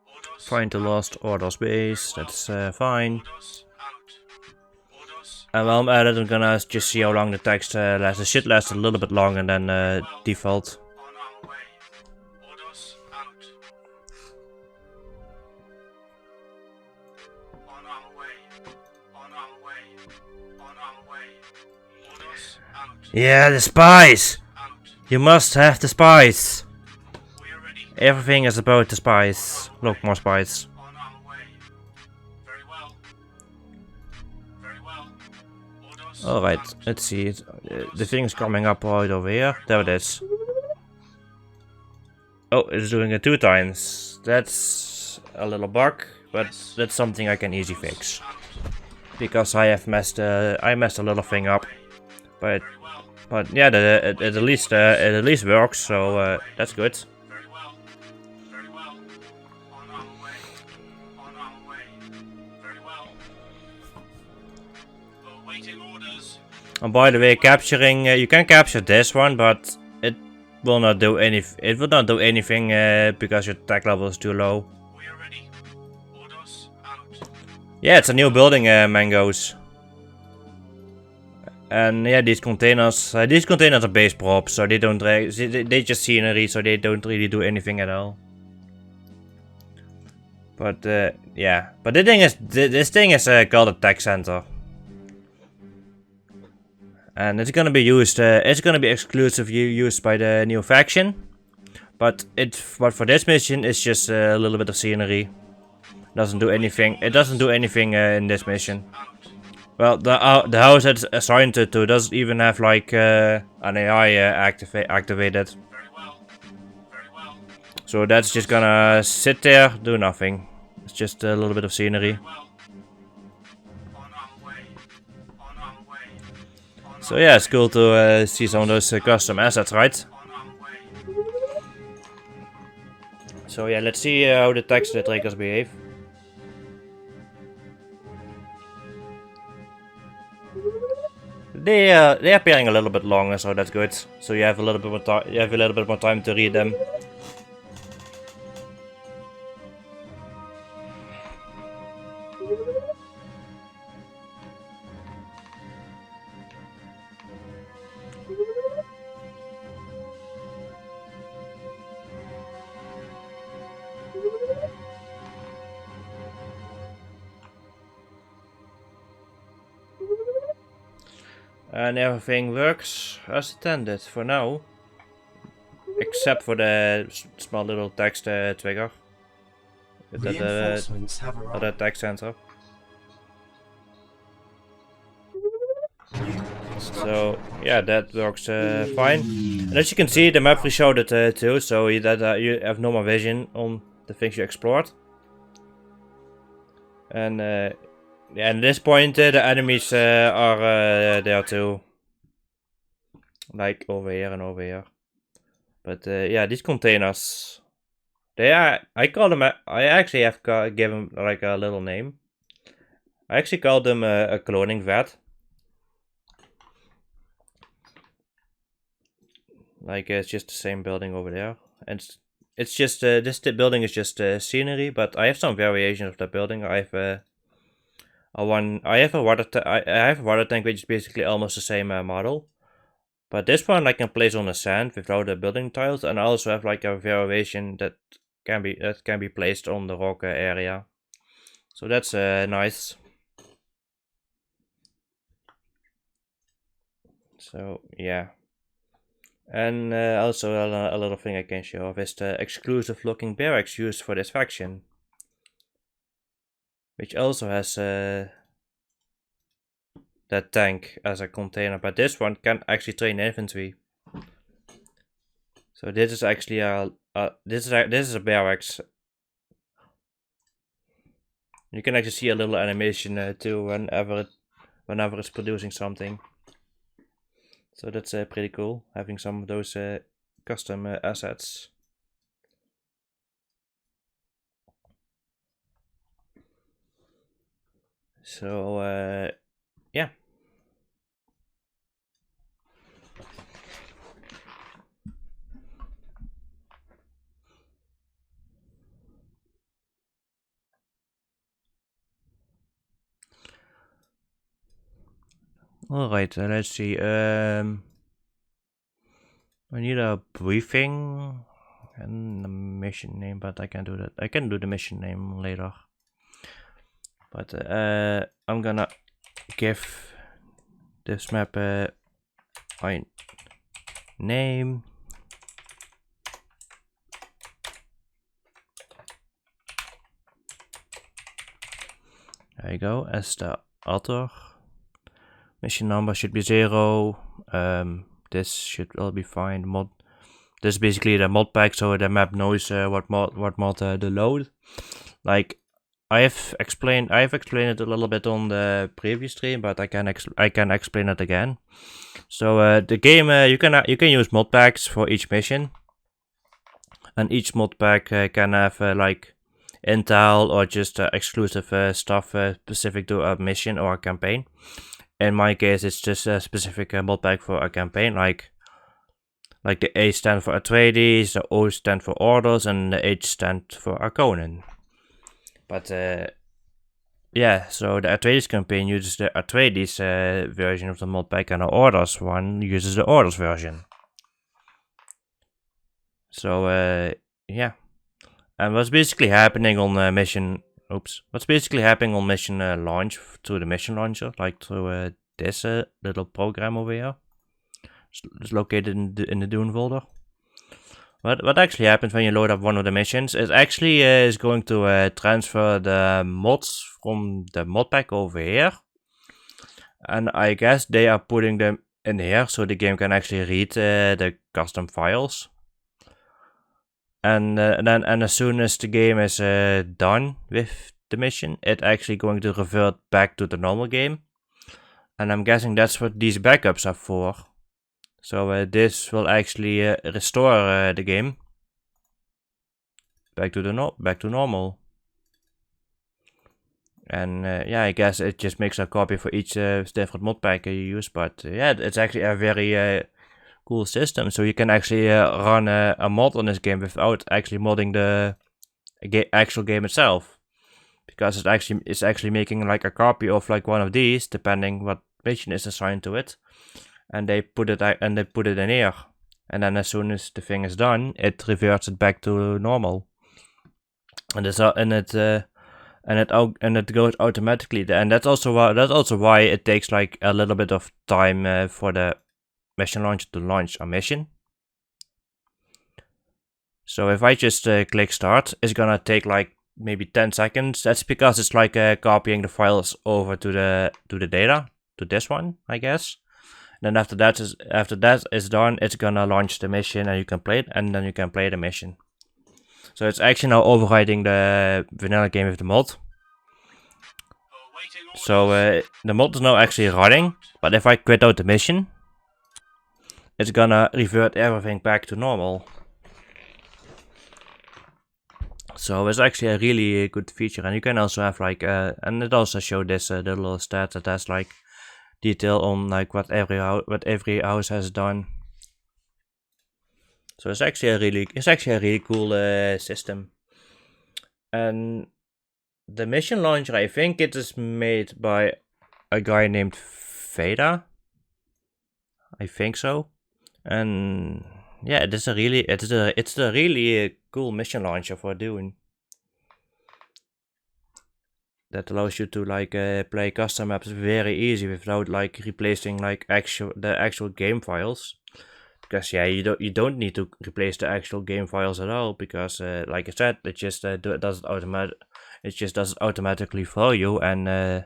Orders Find the lost order space. That's fine. Orders out. Orders And while I'm at it, I'm gonna just see how long the text lasts. It should last a little bit longer than default. on our way. Orders out. On our way. On our way. On our way. Orders out. Yeah, the spice! Out. You must have the spice! We are ready. Everything is about the spice. Look, more spice. On our way. Very well. Very well. Orders Alright, out. let's see. The thing's coming up right over here. There it is. Oh, it's doing it 2 times. That's a little bug, but that's something I can easily fix. Because I have messed a little thing up. But yeah, it at least works, so that's good. Very well. Very well. On our way. On our way. Very well. Awaiting orders. And by the way, capturing you can capture this one, but it will not do anything because your tech level is too low. We are ready. Orders out. Yeah, it's a new building, mangoes. And yeah, these containers are base props, so they don't they just scenery, so they don't really do anything at all. But yeah, but the thing is, this thing is called a tech center, and it's gonna be used. It's gonna be exclusively used by the new faction, but for this mission, it's just a little bit of scenery. Doesn't do anything. It doesn't do anything in this mission. Well, the house it's assigned to doesn't even have like an AI activated. Very well. Very well. So that's just gonna sit there, do nothing. It's just a little bit of scenery. Well. On our way. On our way. On So yeah, it's cool to see some of those custom assets, right? on our way. So yeah, let's see how the text triggers behave. They're appearing a little bit longer, so that's good. So you have a little bit more time. You have a little bit more time to read them. And everything works as intended for now. Except for the small little text trigger. Reinforcements have Other arrived. text center. New construction. So yeah, that works fine. And as you can see, the map reshowed it too, so that you have normal vision on the things you explored. And yeah, at this point, the enemies are there too, like over here and over here. But yeah, these containers, they are. I call them. I actually have given like a little name. I actually called them a cloning vat. Like it's just the same building over there, and it's just this building is just scenery. But I have some variations of that building. I have I have a water tank which is basically almost the same model. But this one I can place on the sand without the building tiles, and I also have like a variation that can be placed on the rock area. So that's nice. So yeah. And also a little thing I can show off is the exclusive looking barracks used for this faction. Which also has that tank as a container, but this one can actually train infantry. So this is actually this is a barracks. You can actually see a little animation too whenever it's producing something. So that's pretty cool, having some of those custom assets. So yeah. Alright, let's see. I need a briefing and a mission name, but I can do that. I can do the mission name later. But I'm gonna give this map my name. There you go, as the author. Mission number should be 0. This should all be fine. This is basically the mod pack, so the map knows what mod to load. Like I have explained it a little bit on the previous stream, but I can explain it again. So the game you can use mod packs for each mission, and each mod pack can have like intel or just exclusive stuff specific to a mission or a campaign. In my case, it's just a specific mod pack for a campaign, like the A stand for Atreides, the O stand for Orders, and the H stand for Arconen. But yeah, so the Atreides campaign uses the Atreides version of the mod pack, and the Orders one uses the Orders version. So yeah, and what's basically happening on mission? Oops, what's basically happening on mission launch through the mission launcher, like through this little program over here. It's located in the Dune folder. What actually happens when you load up one of the missions is actually is going to transfer the mods from the mod pack over here, and I guess they are putting them in here so the game can actually read the custom files. And as soon as the game is done with the mission, it's actually going to revert back to the normal game. And I'm guessing that's what these backups are for. So this will actually restore the game back to normal. And yeah, I guess it just makes a copy for each different mod pack you use. But yeah, it's actually a very cool system. So you can actually run a mod on this game without actually modding the actual game itself, because it's actually making like a copy of like one of these, depending what mission is assigned to it, and they put it in here, and then as soon as the thing is done, it reverts it back to normal. And and it goes automatically. And that's also why it takes like a little bit of time for the mission launcher to launch a mission. So if I just click start, it's gonna take like maybe 10 seconds. That's because it's like copying the files over to the data, to this one, I guess. And then after that is done, it's gonna launch the mission and you can play it, and then you can play the mission. So it's actually now overriding the vanilla game with the mod. So the mod is now actually running, but if I quit out the mission, it's gonna revert everything back to normal. So it's actually a really good feature, and you can also have like, and it also shows this the little stat that has like detail on like what every house has done. So it's actually a really cool system. And the mission launcher, I think it is made by a guy named Veda. I think so. And yeah, it's a really cool mission launcher for Dune. That allows you to like play custom maps very easy without like replacing like the actual game files. Because yeah, you don't need to replace the actual game files at all, because like I said, it just does it automatically for you, and it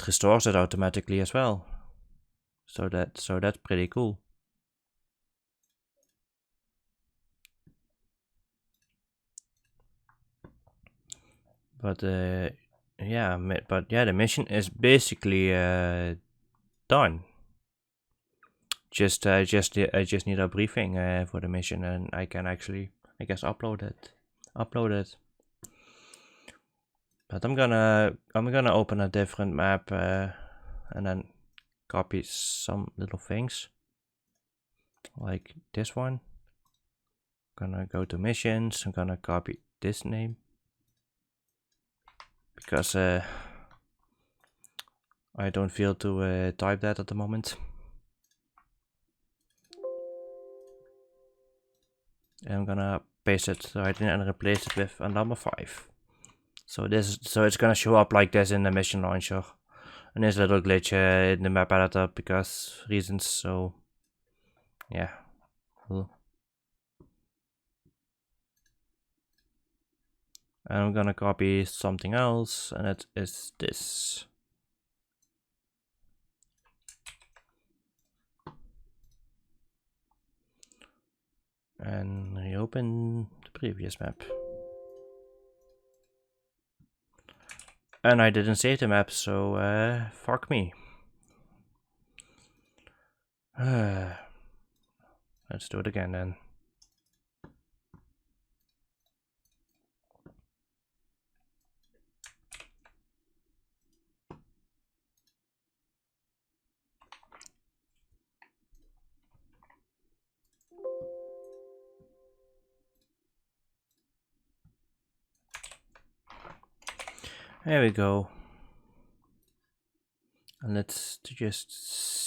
restores it automatically as well. So that's pretty cool. But yeah, the mission is basically done. I just need a briefing for the mission, and I can actually, I guess, upload it. But I'm gonna open a different map and then copy some little things like this one. I'm gonna go to missions. I'm gonna copy this name because I don't feel to type that at the moment. And I'm gonna paste it right in and replace it with a number 5. So it's gonna show up like this in the mission launcher, and there's a little glitch in the map editor because reasons. So yeah. Cool. And I'm gonna copy something else, and it is this. And reopen the previous map. And I didn't save the map, so fuck me. Let's do it again then. There we go. And let's just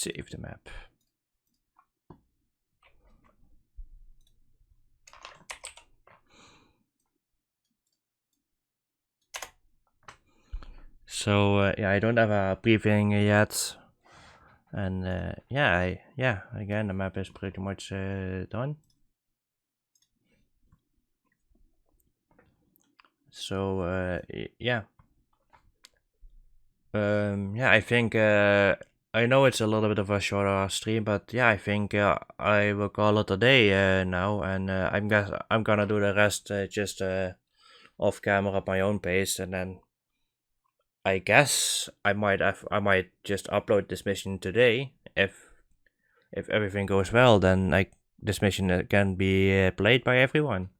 save the map. So yeah, I don't have a briefing yet, and again the map is pretty much done. So yeah. I think I know it's a little bit of a shorter stream, but yeah, I think I will call it a day now, and I'm gonna do the rest just off camera at my own pace, and then I guess I might just upload this mission today if everything goes well. Then this mission can be played by everyone.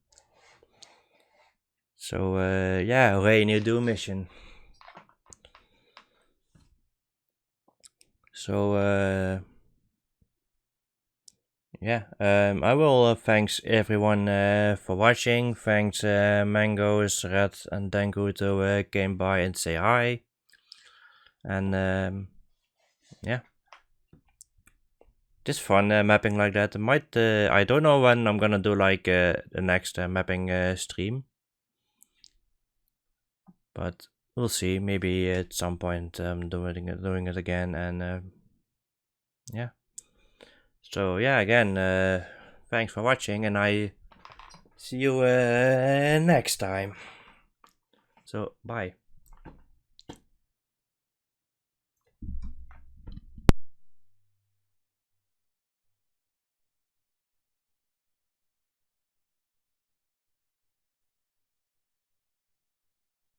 So yeah, hooray, new Doom mission. So yeah, I will thanks everyone for watching. Thanks Mangoes, Red, and Dango to came by and say hi. And yeah, just fun mapping like that. I don't know when I'm gonna do like the next mapping stream. but we'll see. Maybe at some point doing it again, and yeah. So yeah, again, thanks for watching, and I see you next time. So bye.